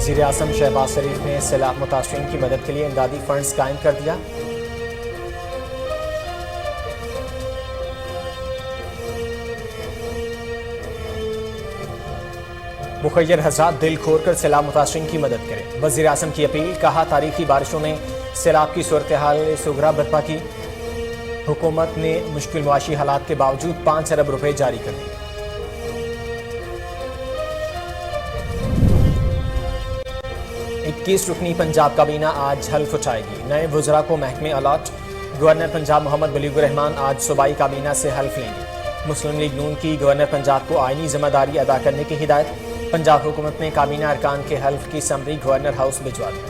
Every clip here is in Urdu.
وزیر اعظم شہباز شریف نے سیلاب متاثرین کی مدد کے لیے امدادی فنڈز قائم کر دیا۔ مخیر حضرات دل کھول کر سیلاب متاثرین کی مدد کریں، وزیر اعظم کی اپیل۔ کہا تاریخی بارشوں نے سیلاب کی صورتحال سغرا برپا کی، حکومت نے مشکل معاشی حالات کے باوجود 5 ارب روپے جاری کر دیے۔ اکیس رکنی پنجاب کابینہ آج حلف اٹھائے گی، نئے وزراء کو محکمے الاٹ۔ گورنر پنجاب محمد بلیغ الرحمان آج صوبائی کابینہ سے حلف لیں گے۔ مسلم لیگ نون کی گورنر پنجاب کو آئینی ذمہ داری ادا کرنے کی ہدایت۔ پنجاب حکومت نے کابینہ ارکان کے حلف کی سمری گورنر ہاؤس بھجوا دی۔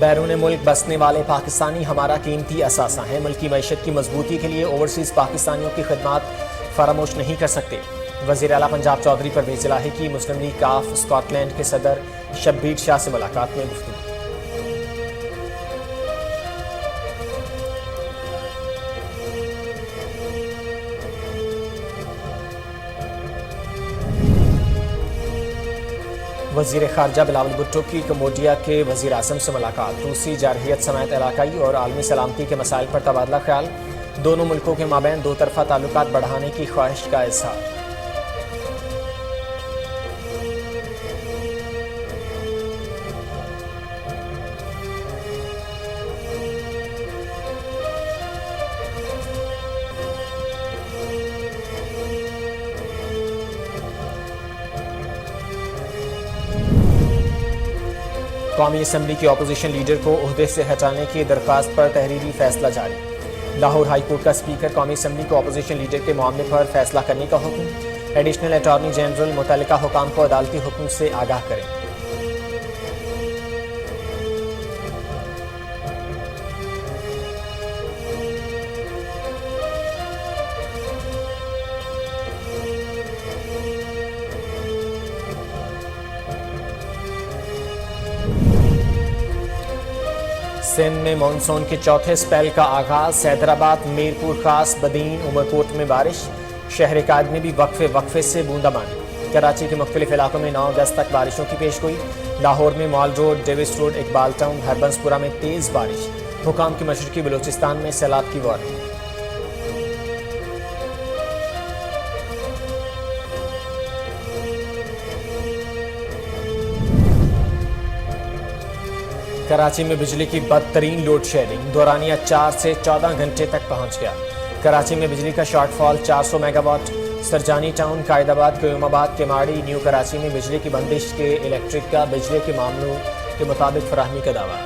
بیرون ملک بسنے والے پاکستانی ہمارا قیمتی اثاثہ ہیں، ملکی معیشت کی مضبوطی کے لیے اوورسیز پاکستانیوں کی خدمات فراموش نہیں کر سکتے۔ وزیر اعلیٰ پنجاب چودھری پرویز الہی کی مسلم لیگ کاف اسکاٹ لینڈ کے صدر شبیر شاہ سے ملاقات میں گفتگو۔ وزیر خارجہ بلاول بھٹو کی کمبوڈیا کے وزیر اعظم سے ملاقات، روسی جارحیت سمیت علاقائی اور عالمی سلامتی کے مسائل پر تبادلہ خیال، دونوں ملکوں کے مابین دو طرفہ تعلقات بڑھانے کی خواہش کا اظہار۔ قومی اسمبلی کی اپوزیشن لیڈر کو عہدے سے ہٹانے کی درخواست پر تحریری فیصلہ جاری۔ لاہور ہائی کورٹ کا اسپیکر قومی اسمبلی کو اپوزیشن لیڈر کے معاملے پر فیصلہ کرنے کا حکم۔ ایڈیشنل اٹارنی جنرل متعلقہ حکام کو عدالتی حکم سے آگاہ کریں۔ سندھ میں مانسون کے چوتھے سپیل کا آغاز، حیدرآباد، میرپور خاص، بدین، عمرکوٹ میں بارش، شہر قائد میں بھی وقفے سے بوندا باندی۔ کراچی کے مختلف علاقوں میں 9 اگست تک بارشوں کی پیشگوئی۔ لاہور میں Mall Road, Davis Road, Iqbal Town, Harbanspura میں تیز بارش، حکام کی مشرقی بلوچستان میں سیلاب کی وارننگ۔ کراچی میں بجلی کی بدترین لوڈ شیڈنگ، دورانیہ 4 سے 14 گھنٹے تک پہنچ گیا۔ کراچی میں بجلی کا short fall 400 mega what. Surjani town, قائد آباد، قیوم آباد، کیماڑی، نیو کراچی میں بجلی کی بندش کے الیکٹرک کا بجلی کے معاملوں کے مطابق فراہمی کا دعویٰ۔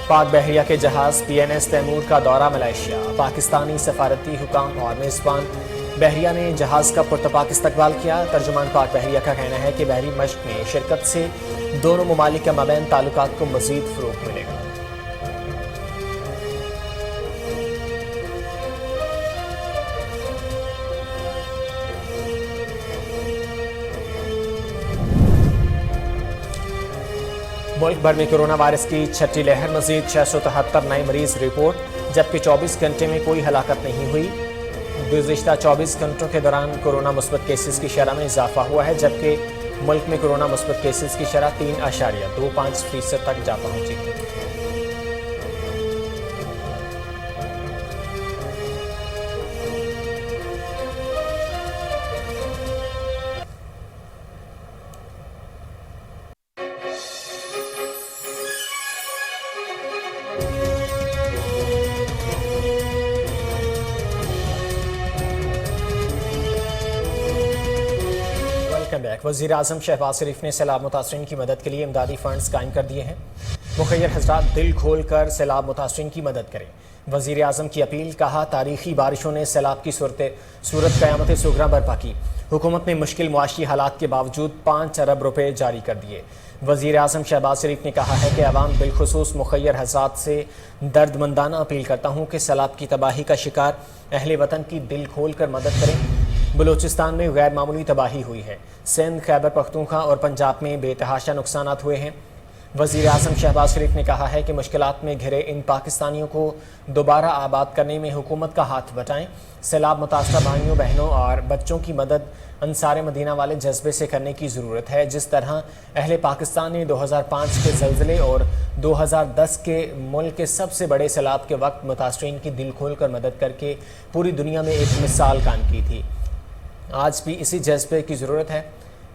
پاک بحریہ کے جہاز PNS تیمور کا دورہ ملائیشیا، پاکستانی سفارتی حکام اور میزبان بحریہ نے جہاز کا پرتپاک استقبال کیا۔ ترجمان پاک بحریہ کا کہنا ہے کہ بحری مشق میں شرکت سے دونوں ممالک کے مابین تعلقات کو مزید فروغ ملے گا۔ ملک بھر میں کرونا وائرس کی چھٹی لہر، مزید 673 نئے مریض رپورٹ، جبکہ 24 گھنٹے میں کوئی ہلاکت نہیں ہوئی۔ گزشتہ 24 گھنٹوں کے دوران کورونا مثبت کیسز کی شرح میں اضافہ ہوا ہے، جبکہ ملک میں کورونا مثبت کیسز کی شرح 3.25% تک جا پہنچی ہے۔ وزیر اعظم شہباز شریف نے سیلاب متاثرین کی مدد کے لیے امدادی فنڈز قائم کر دیے ہیں۔ مخیر حضرات دل کھول کر سیلاب متاثرین کی مدد کریں، وزیر اعظم کی اپیل۔ کہا تاریخی بارشوں نے سیلاب کی صورت قیامت صغرا برپا کی، حکومت نے مشکل معاشی حالات کے باوجود 5 ارب روپے جاری کر دیے۔ وزیر اعظم شہباز شریف نے کہا ہے کہ عوام بالخصوص مخیر حضرات سے درد مندانہ اپیل کرتا ہوں کہ سیلاب کی تباہی کا شکار اہل وطن کی دل کھول کر مدد کریں۔ بلوچستان میں غیر معمولی تباہی ہوئی ہے، سندھ، خیبر پختونخوا اور پنجاب میں بے تحاشا نقصانات ہوئے ہیں۔ وزیر اعظم شہباز شریف نے کہا ہے کہ مشکلات میں گھرے ان پاکستانیوں کو دوبارہ آباد کرنے میں حکومت کا ہاتھ بٹائیں۔ سیلاب متاثرہ بھائیوں بہنوں اور بچوں کی مدد انصار مدینہ والے جذبے سے کرنے کی ضرورت ہے۔ جس طرح اہل پاکستان نے 2005 کے زلزلے اور 2010 کے ملک کے سب سے بڑے سیلاب کے وقت متاثرین کی دل کھول کر مدد کر کے پوری دنیا میں ایک مثال قائم کی تھی، آج بھی اسی جذبے کی ضرورت ہے۔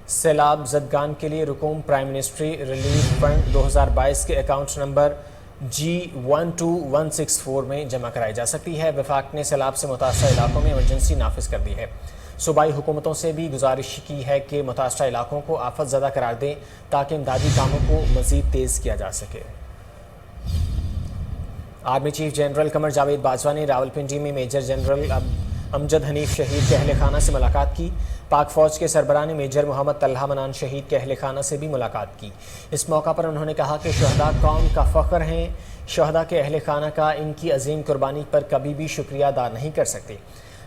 سیلاب زدگان کے لیے رقوم پرائم منسٹری ریلیف فنڈ 2022 کے اکاؤنٹ نمبر G12164 میں جمع کرائی جا سکتی ہے۔ وفاق نے سیلاب سے متاثرہ علاقوں میں ایمرجنسی نافذ کر دی ہے۔ صوبائی حکومتوں سے بھی گزارش کی ہے کہ متاثرہ علاقوں کو آفت زدہ قرار دیں تاکہ امدادی کاموں کو مزید تیز کیا جا سکے۔ Army chief general Qamar Javed Bajwa نے راولپنڈی میں میجر جنرل امجد حنیف شہید کے اہل خانہ سے ملاقات کی۔ پاک فوج کے سربراہ نے میجر محمد طلحہ منان شہید کے اہل خانہ سے بھی ملاقات کی۔ اس موقع پر انہوں نے کہا کہ شہداء قوم کا فخر ہیں، شہداء کے اہل خانہ کا ان کی عظیم قربانی پر کبھی بھی شکریہ ادا نہیں کر سکتے۔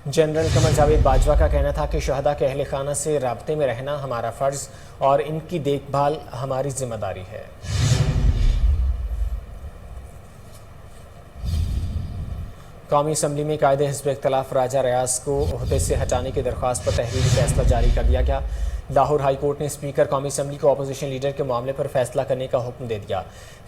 جنرل قمر جاوید باجوہ کا کہنا تھا کہ شہداء کے اہل خانہ سے رابطے میں رہنا ہمارا فرض اور ان کی دیکھ بھال ہماری ذمہ داری ہے۔ قومی اسمبلی میں قائد حزب اختلاف راجہ ریاض کو عہدے سے ہٹانے کی درخواست پر تحریری فیصلہ جاری کر دیا گیا۔ لاہور ہائی کورٹ نے اسپیکر قومی اسمبلی کو اپوزیشن لیڈر کے معاملے پر فیصلہ کرنے کا حکم دے دیا۔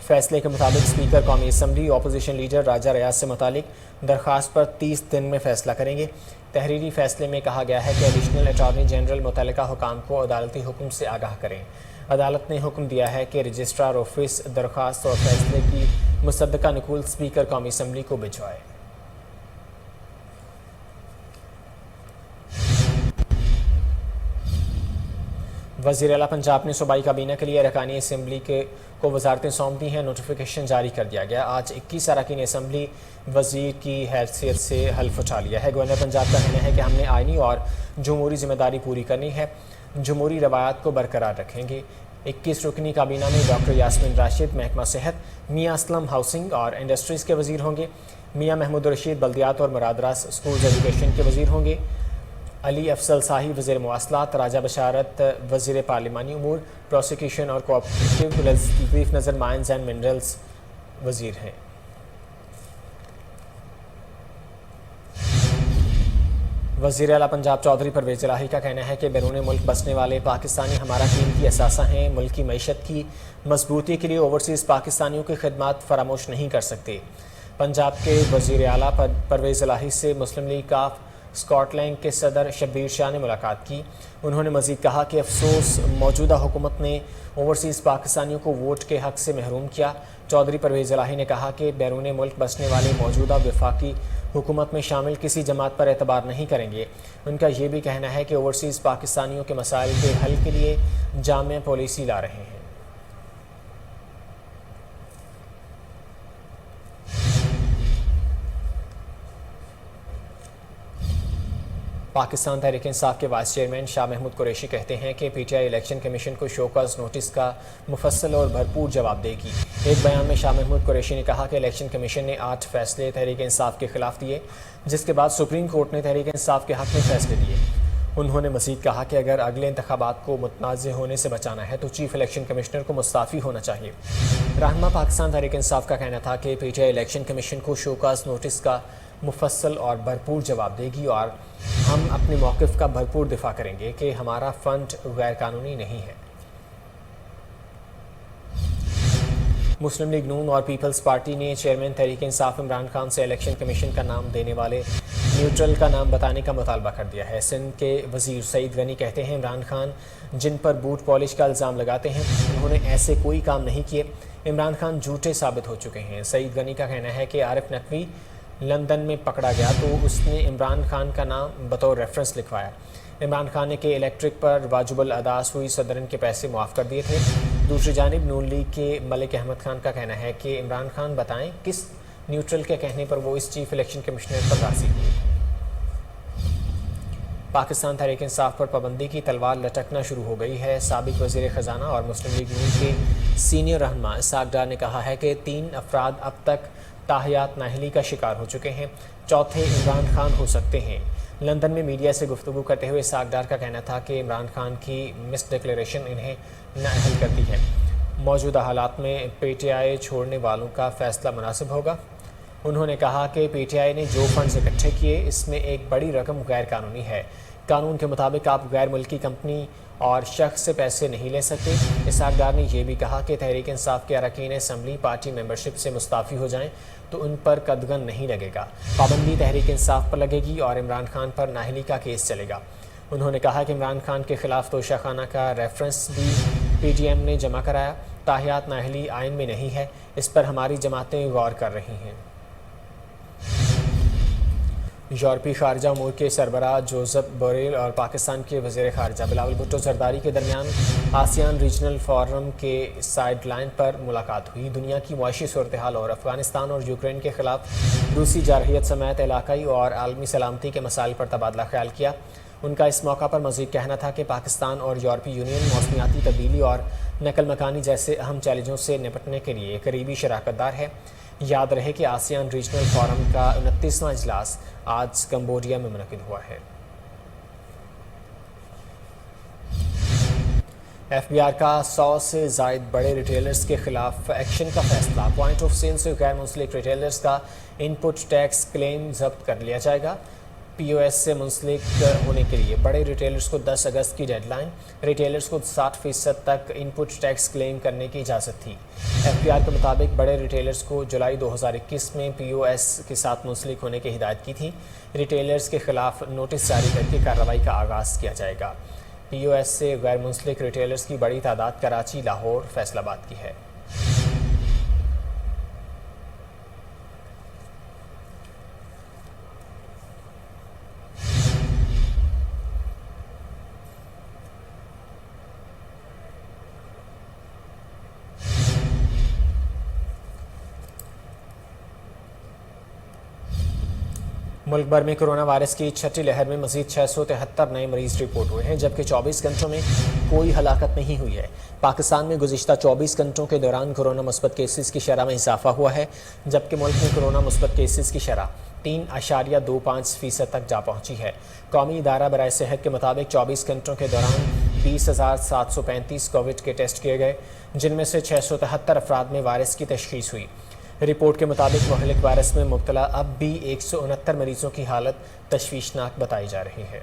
فیصلے کے مطابق اسپیکر قومی اسمبلی اپوزیشن لیڈر راجہ ریاض سے متعلق درخواست پر 30 دن میں فیصلہ کریں گے۔ تحریری فیصلے میں کہا گیا ہے کہ ایڈیشنل اٹارنی جنرل متعلقہ حکام کو عدالتی حکم سے آگاہ کریں۔ عدالت نے حکم دیا ہے کہ رجسٹرار آفس درخواست اور فیصلے کی مصدقہ نقول اسپیکر قومی اسمبلی کو بھجوائے۔ وزیر اعلیٰ پنجاب نے صوبائی کابینہ کے لیے ارکانی اسمبلی کو وزارتیں سونپ دی ہیں۔ نوٹیفیکیشن جاری کر دیا گیا۔ آج 21 اراکین اسمبلی وزیر کی حیثیت سے حلف اٹھا لیا ہے۔ گورنر پنجاب کا کہنا ہے کہ ہم نے آئینی اور جمہوری ذمہ داری پوری کرنی ہے، جمہوری روایات کو برقرار رکھیں گے۔ 21 رکنی کابینہ میں ڈاکٹر یاسمین راشد محکمہ صحت، میاں اسلم ہاؤسنگ اور انڈسٹریز کے وزیر ہوں گے، میاں محمود رشید بلدیات اور مرادراس اسکولز ایجوکیشن کے وزیر ہوں گے، علی افضل صاحب وزیر مواصلات، راجہ بشارت وزیر پارلیمانی امور، پروسیکیوشن اور کوآپریٹو، لطیف نظر مائنز اینڈ منرلز وزیر ہیں۔ وزیر اعلیٰ پنجاب چودھری پرویز الہی کا کہنا ہے کہ بیرون ملک بسنے والے پاکستانی ہمارا قیمتی اثاثہ ہیں۔ ملکی معیشت کی مضبوطی کے لیے اوورسیز پاکستانیوں کی خدمات فراموش نہیں کر سکتے۔ پنجاب کے وزیر اعلیٰ پرویز الہی سے مسلم لیگ کاف اسکاٹ لینڈ کے صدر شبیر شاہ نے ملاقات کی۔ انہوں نے مزید کہا کہ افسوس موجودہ حکومت نے اوورسیز پاکستانیوں کو ووٹ کے حق سے محروم کیا۔ چودھری پرویز الہی نے کہا کہ بیرون ملک بسنے والے موجودہ وفاقی حکومت میں شامل کسی جماعت پر اعتبار نہیں کریں گے۔ ان کا یہ بھی کہنا ہے کہ اوورسیز پاکستانیوں کے مسائل کے حل کے لیے جامع پالیسی لا رہے ہیں۔ پاکستان تحریک انصاف کے وائس چیئرمین شاہ محمود قریشی کہتے ہیں کہ P T I election commission کو شو کاز نوٹس کا مفصل اور بھرپور جواب دے گی۔ ایک بیان میں شاہ محمود قریشی نے کہا کہ الیکشن کمیشن نے 8 فیصلے تحریک انصاف کے خلاف دیے، جس کے بعد سپریم کورٹ نے تحریک انصاف کے حق میں فیصلے دیے۔ انہوں نے مزید کہا کہ اگر اگلے انتخابات کو متنازع ہونے سے بچانا ہے تو چیف الیکشن کمشنر کو مستعفی ہونا چاہیے۔ رہنما پاکستان تحریک انصاف کا کہنا تھا کہ P T I election commission کو شو کاز نوٹس کا مفصل اور بھرپور جواب دے گی اور ہم اپنے موقف کا بھرپور دفاع کریں گے کہ ہمارا فنڈ غیر قانونی نہیں ہے۔ مسلم لیگ نون اور پیپلز پارٹی نے چیئرمین تحریک انصاف عمران خان سے الیکشن کمیشن کا نام دینے والے نیوٹرل کا نام بتانے کا مطالبہ کر دیا ہے۔ سندھ کے وزیر سعید غنی کہتے ہیں عمران خان جن پر بوٹ پالش کا الزام لگاتے ہیں انہوں نے ایسے کوئی کام نہیں کیے، عمران خان جھوٹے ثابت ہو چکے ہیں۔ سعید غنی کا کہنا ہے کہ عارف نقوی لندن میں پکڑا گیا تو اس نے عمران خان کا نام بطور ریفرنس لکھوایا۔ عمران خان نے کہ الیکٹرک پر واجب الادا سوئی صدرن کے پیسے معاف کر دیے تھے۔ دوسری جانب نون لیگ کے ملک احمد خان کا کہنا ہے کہ عمران خان بتائیں کس نیوٹرل کے کہنے پر وہ اس چیف الیکشن کمشنر پر راضی ہوئے۔ پاکستان تحریک انصاف پر پابندی کی تلوار لٹکنا شروع ہو گئی ہے۔ سابق وزیر خزانہ اور مسلم لیگ نون کے سینئر رہنما اسحاق ڈار نے کہا ہے کہ 3 افراد اب تک تاحیات نااہلی کا شکار ہو چکے ہیں، چوتھے عمران خان ہو سکتے ہیں۔ لندن میں میڈیا سے گفتگو کرتے ہوئے اسحاق ڈار کا کہنا تھا کہ عمران خان کی مس ڈکلیریشن انہیں نااہل کرتی ہے۔ موجودہ حالات میں پی ٹی آئی چھوڑنے والوں کا فیصلہ مناسب ہوگا۔ انہوں نے کہا کہ پی ٹی آئی نے جو فنڈز اکٹھے کیے اس میں ایک بڑی رقم غیر قانونی ہے۔ قانون کے مطابق آپ غیر ملکی کمپنی اور شخص سے پیسے نہیں لے سکتے۔ اسحاق ڈار نے یہ بھی کہا کہ تحریک انصاف کے اراکین اسمبلی پارٹی ممبرشپ سے مستعفی ہو جائیں تو ان پر قدغن نہیں لگے گا۔ پابندی تحریک انصاف پر لگے گی اور عمران خان پر نااہلی کا کیس چلے گا۔ انہوں نے کہا کہ عمران خان کے خلاف توشہ خانہ کا ریفرنس بھی پی ٹی ایم نے جمع کرایا۔ تاحیات نااہلی آئین میں نہیں ہے، اس پر ہماری جماعتیں غور کر رہی ہیں۔ یورپی خارجہ امور کے سربراہ جوزف بوریل اور پاکستان کے وزیر خارجہ بلاول بھٹو زرداری کے درمیان آسیان ریجنل فورم کے سائیڈ لائن پر ملاقات ہوئی۔ دنیا کی معاشی صورتحال اور افغانستان اور یوکرین کے خلاف روسی جارحیت سمیت علاقائی اور عالمی سلامتی کے مسائل پر تبادلہ خیال کیا۔ ان کا اس موقع پر مزید کہنا تھا کہ پاکستان اور یورپی یونین موسمیاتی تبدیلی اور نقل مکانی جیسے اہم چیلنجوں سے نپٹنے کے لیے قریبی شراکت دار ہے۔ یاد رہے کہ آسیان ریجنل فورم کا 29واں اجلاس آج کمبوڈیا میں منعقد ہوا ہے۔ ایف بی آر کا 100 سے زائد بڑے ریٹیلرز کے خلاف ایکشن کا فیصلہ۔ پوائنٹ آف سیل سے غیر منسلک ریٹیلرز کا ان پٹ ٹیکس کلیم ضبط کر لیا جائے گا۔ پی او ایس سے منسلک ہونے کے لیے بڑے ریٹیلرز کو 10 اگست کی ڈیڈ لائن۔ ریٹیلرز کو 60% تک ان پٹ ٹیکس کلیم کرنے کی اجازت تھی۔ ایف بی آر کے مطابق بڑے ریٹیلرز کو جولائی 2021 میں پی او ایس کے ساتھ منسلک ہونے کی ہدایت کی تھی۔ ریٹیلرز کے خلاف نوٹس جاری کر کے کارروائی کا آغاز کیا جائے گا۔ پی او ایس سے غیر منسلک ریٹیلرز کی بڑی تعداد کراچی، لاہور، فیصل آباد کی ہے۔ ملک بھر میں کرونا وائرس کی چھٹی لہر میں مزید 673 نئے مریض رپورٹ ہوئے ہیں، جبکہ 24 گھنٹوں میں کوئی ہلاکت نہیں ہوئی ہے۔ پاکستان میں گزشتہ 24 گھنٹوں کے دوران کرونا مثبت کیسز کی شرح میں اضافہ ہوا ہے، جبکہ ملک میں کرونا مثبت کیسز کی شرح 3.25% تک جا پہنچی ہے۔ قومی ادارہ برائے صحت کے مطابق 24 گھنٹوں کے دوران 20,735 کووڈ کے ٹیسٹ کیے گئے، جن میں سے 673 افراد میں وائرس کی تشخیص ہوئی۔ رپورٹ کے مطابق مہلک وائرس میں مبتلا اب بھی 169 مریضوں کی حالت تشویشناک بتائی جا رہی ہے۔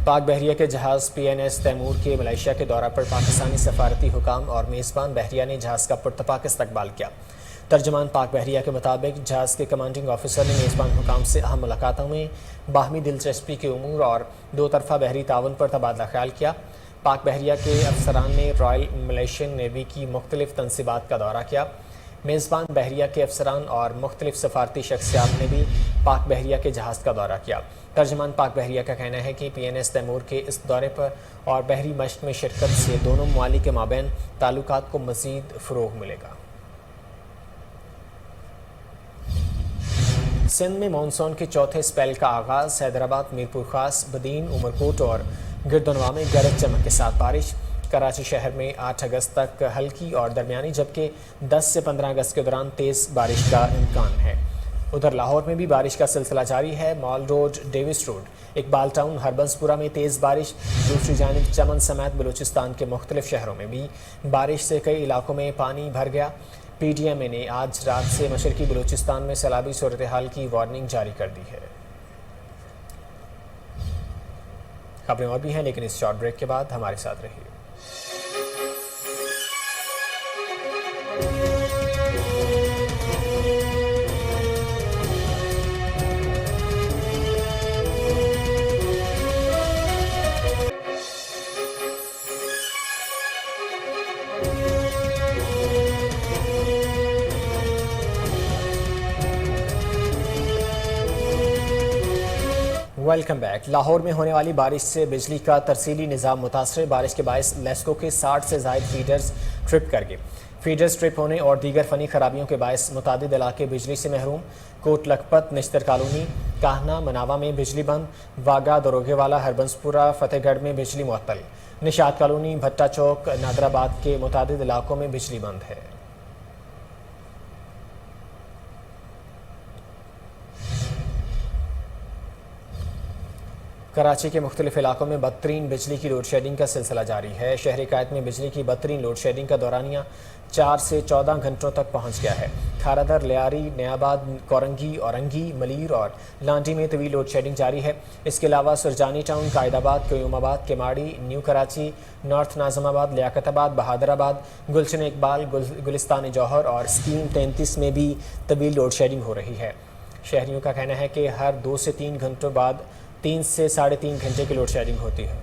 پاک بحریہ کے جہاز پی این ایس تیمور کے ملائیشیا کے دورہ پر پاکستانی سفارتی حکام اور میزبان بحریہ نے جہاز کا پرتپاک استقبال کیا۔ ترجمان پاک بحریہ کے مطابق جہاز کے کمانڈنگ آفیسر نے میزبان حکام سے اہم ملاقاتوں میں باہمی دلچسپی کے امور اور دو طرفہ بحری تعاون پر تبادلہ خیال کیا۔ پاک بحریہ کے افسران نے رائل ملیشین نیوی کی مختلف تنصیبات کا دورہ کیا۔ میزبان بحریہ کے افسران اور مختلف سفارتی شخصیات نے بھی پاک بحریہ کے جہاز کا دورہ کیا۔ ترجمان پاک بحریہ کا کہنا ہے کہ پی این ایس تیمور کے اس دورے پر اور بحری مشق میں شرکت سے دونوں ممالک کے مابین تعلقات کو مزید فروغ ملے گا۔ سندھ میں مانسون کے چوتھے سپیل کا آغاز۔ حیدرآباد، میرپور خاص، بدین، عمرکوٹ اور گردنوا میں گرج چمک کے ساتھ بارش۔ کراچی شہر میں 8 اگست تک ہلکی اور درمیانی، جبکہ 10 سے 15 اگست کے دوران تیز بارش کا امکان ہے۔ ادھر لاہور میں بھی بارش کا سلسلہ جاری ہے۔ Mall Road, Davis Road, Iqbal Town, Harbanspura میں تیز بارش۔ دوسری جانب چمن سمیت بلوچستان کے مختلف شہروں میں بھی بارش سے کئی علاقوں میں پانی بھر گیا۔ پی ڈی ایم اے نے آج رات سے مشرقی بلوچستان میں سیلابی صورتحال کی وارننگ جاری کر دی ہے۔ خبریں اور بھی ہیں، لیکن اس شارٹ بریک کے بعد ہمارے ساتھ رہیے۔ Welcome back. لاہور میں ہونے والی بارش سے بجلی کا ترسیلی نظام متاثر۔ بارش کے باعث لیسکو کے 60 سے زائد فیڈرز ٹرپ کر گئے۔ فیڈرز ٹرپ ہونے اور دیگر فنی خرابیوں کے باعث متعدد علاقے بجلی سے محروم۔ کوٹ لکھپت، نشتر کالونی، کاہنا، مناوا میں بجلی بند۔ واگا، دروگے والا، ہربنس پورہ، فتح گڑھ میں بجلی معطل۔ نشاط کالونی، بھٹا چوک، نادرآباد کے متعدد علاقوں میں بجلی بند ہے۔ کراچی کے مختلف علاقوں میں بدترین بجلی کی لوڈ شیڈنگ کا سلسلہ جاری ہے۔ شہر قائد میں بجلی کی بدترین لوڈ شیڈنگ کا دورانیہ 4 سے 14 گھنٹوں تک پہنچ گیا ہے۔ کھارادر، لیاری، نیاباد، کورنگی، اورنگی، ملیر اور لانڈی میں طویل لوڈ شیڈنگ جاری ہے۔ اس کے علاوہ سرجانی ٹاؤن، قائد آباد، قیوم آباد، کیماڑی، نیو کراچی، نارتھ ناظم آباد، لیاقت آباد، بہادر آباد، گلشن اقبال، گلستان جوہر اور اسکیم 33 میں بھی طویل لوڈ شیڈنگ ہو رہی ہے۔ شہریوں کا کہنا ہے کہ ہر 2 سے 3 گھنٹوں بعد 3 سے 3.5 گھنٹے کی لوڈ شیڈنگ ہوتی ہے۔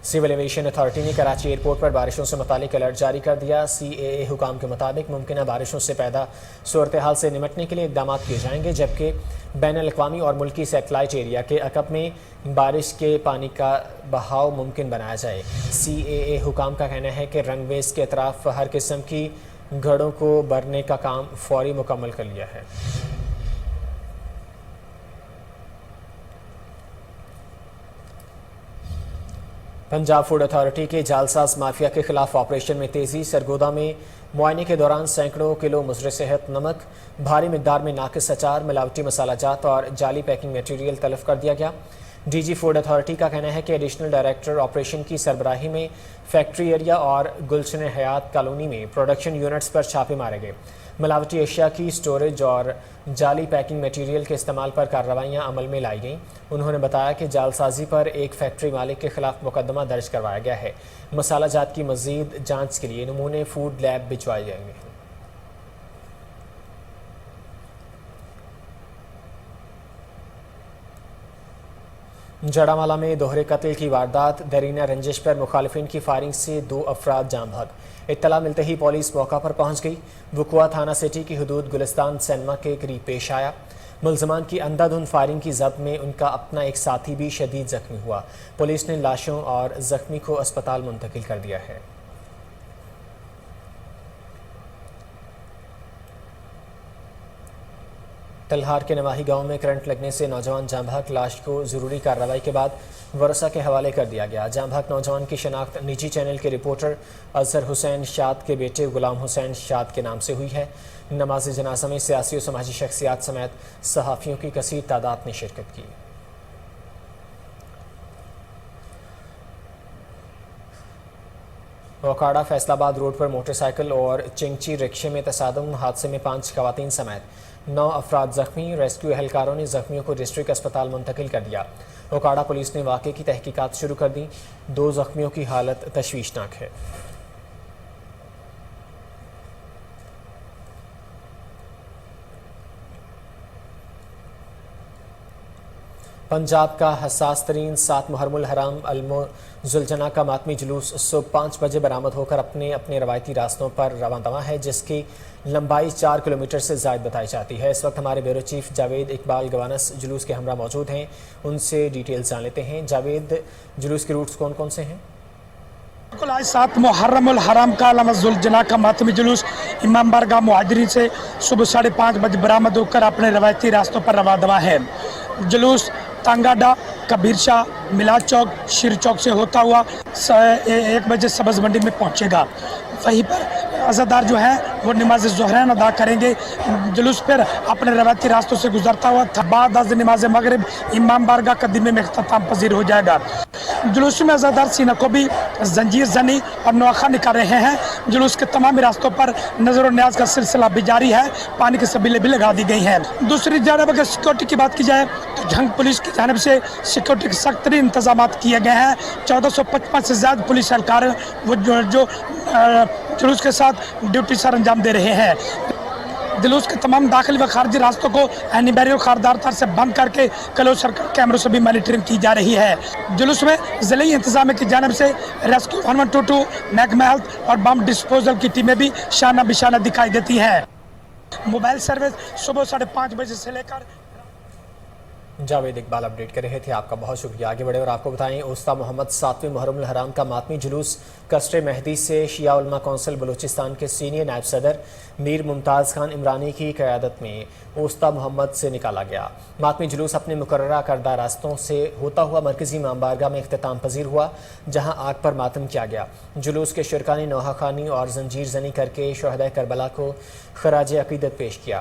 سول ایویشن اتھارٹی نے کراچی ایئرپورٹ پر بارشوں سے متعلق الرٹ جاری کر دیا۔ CAA حکام کے مطابق ممکنہ بارشوں سے پیدا صورتحال سے نمٹنے کے لیے اقدامات کیے جائیں گے، جبکہ بین الاقوامی اور ملکی سیٹلائٹ ایریا کے عقب میں بارش کے پانی کا بہاؤ ممکن بنایا جائے۔ CAA حکام کا کہنا ہے کہ رنگ ویز کے اطراف ہر قسم کی گھڑوں کو بھرنے کا کام فوری مکمل کر لیا ہے۔ پنجاب فوڈ اتھارٹی کے جعلساز مافیا کے خلاف آپریشن میں تیزی۔ سرگودا میں معائنے کے دوران سینکڑوں کلو مضر صحت نمک، بھاری مقدار میں ناقص اچار، ملاوٹی مسالہ جات اور جعلی پیکنگ میٹیریل تلف کر دیا گیا۔ DG فوڈ اتھارٹی کا کہنا ہے کہ ایڈیشنل ڈائریکٹر آپریشن کی سربراہی میں فیکٹری ایریا اور گلشن حیات کالونی میں پروڈکشن یونٹس پر چھاپے مارے گئے۔ ملاوٹی اشیاء کی سٹوریج اور جعلی پیکنگ میٹیریل کے استعمال پر کارروائیاں عمل میں لائی گئیں۔ انہوں نے بتایا کہ جعلسازی پر ایک فیکٹری مالک کے خلاف مقدمہ درج کروایا گیا ہے۔ مسالہ جات کی مزید جانچ کے لیے نمونے فوڈ لیب بھجوائے جائیں گے۔ جڑامالہ میں دوہرے قتل کی واردات، دیرینہ رنجش پر مخالفین کی فائرنگ سے 2 افراد جاں بحق۔ اطلاع ملتے ہی پولیس موقع پر پہنچ گئی۔ وقوع تھانہ سٹی کی حدود گلستان سینما کے قریب پیش آیا۔ ملزمان کی اندھا دھند فائرنگ کی ضبط میں ان کا اپنا ایک ساتھی بھی شدید زخمی ہوا۔ پولیس نے لاشوں اور زخمی کو اسپتال منتقل کر دیا ہے۔ تلہار کے نواحی گاؤں میں کرنٹ لگنے سے نوجوان جاں بحق، لاش کو ضروری کارروائی کے بعد ورثاء کے حوالے کر دیا گیا۔ جاں بحق نوجوان کی شناخت نجی چینل کے رپورٹر اظہر حسین شاد کے بیٹے غلام حسین شاد کے نام سے ہوئی ہے۔ نماز جنازہ میں سیاسی و سماجی شخصیات سمیت صحافیوں کی کثیر تعداد نے شرکت کی۔ اوکاڑا فیصل آباد روڈ پر موٹر سائیکل اور چنگچی رکشے میں تصادم، حادثے میں 5 خواتین سمیت 9 افراد زخمی۔ ریسکیو اہلکاروں نے زخمیوں کو ڈسٹرکٹ اسپتال منتقل کر دیا۔ اوکاڑا پولیس نے واقعے کی تحقیقات شروع کر دی۔ 2 زخمیوں کی حالت تشویشناک ہے۔ پنجاب کا حساس ترین 7 محرم الحرام ذوالجناح کا ماتمی جلوس صبح 5 بجے برآمد ہو کر اپنے روایتی راستوں پر رواں دواں ہے، جس کی لمبائی 4 کلومیٹر سے زائد بتائی جاتی ہے۔ اس وقت ہمارے بیورو چیف جاوید اقبال گوانس جلوس کے ہمراہ موجود ہیں، ان سے ڈیٹیلز جان لیتے ہیں۔ جاوید، جلوس کے روٹس کون کون سے ہیں؟ بالکل، آج 7 محرم الحرام کا علامہ ذوالجناح کا ماتمی جلوس امام بارگاہ مہاجرین سے صبح 5:30 بجے برآمد ہو کر اپنے روایتی راستوں پر رواں دواں ہے۔ جلوس تانگاڈا، کبیر شاہ، میلاد چوک، شیر چوک سے ہوتا ہوا 1 بجے سبز منڈی میں پہنچے گا۔ وہیں پر عزادار جو ہیں وہ نماز ظہرین ادا کریں گے۔ جلوس پھر اپنے روایتی راستوں سے گزرتا ہوا بعد از نماز مغرب امام بارگاہ قدیمے میں اختتام پذیر ہو جائے گا۔ جلوس میں عزادار سینہ کو بھی زنجیر زنی اور نوخہ نکال رہے ہیں۔ جلوس کے تمام راستوں پر نظر و نیاز کا سلسلہ بھی جاری ہے، پانی کی سبیلیں بھی لگا دی گئی ہیں۔ دوسری جانب اگر سیکورٹی کی بات کی جائے تو جھنگ پولیس کی جانب سے سیکورٹی کے سخت ترین انتظامات کیے گئے ہیں۔ 1455 سے زیادہ پولیس اہلکار وہ جو جلوس کے ساتھ ڈیوٹی سر انجام دے رہے ہیں۔ جلوس کے تمام داخلی و خارجی راستوں کو اینی بیریئر خاردار طر سے بند کر کے کلوز سرکل کیمروں سے بھی مانیٹرنگ کی جا رہی ہے۔ جلوس میں ضلعی انتظامیہ کی جانب سے ریسکیو 1122، محکمہ ہیلتھ اور بم ڈسپوزل کی ٹیمیں بھی شانہ بشانہ دکھائی دیتی ہیں۔ موبائل سروس صبح 5:30 بجے سے لے کر جاوید اقبال اپڈیٹ کر رہے تھے، آپ کا بہت شکریہ۔ آگے بڑھے اور آپ کو بتائیں، استاد محمد 7ویں محرم الحرام کا ماتمی جلوس قصر مہدی سے شیعہ علماء کونسل بلوچستان کے سینئر نائب صدر میر ممتاز خان عمرانی کی قیادت میں استاد محمد سے نکالا گیا۔ ماتمی جلوس اپنے مقررہ کردہ راستوں سے ہوتا ہوا مرکزی امام بارگاہ میں اختتام پذیر ہوا، جہاں آگ پر ماتم کیا گیا۔ جلوس کے شرکا نے نوحہ خوانی اور زنجیر زنی کر کے شہدائے کربلا کو خراج عقیدت پیش کیا۔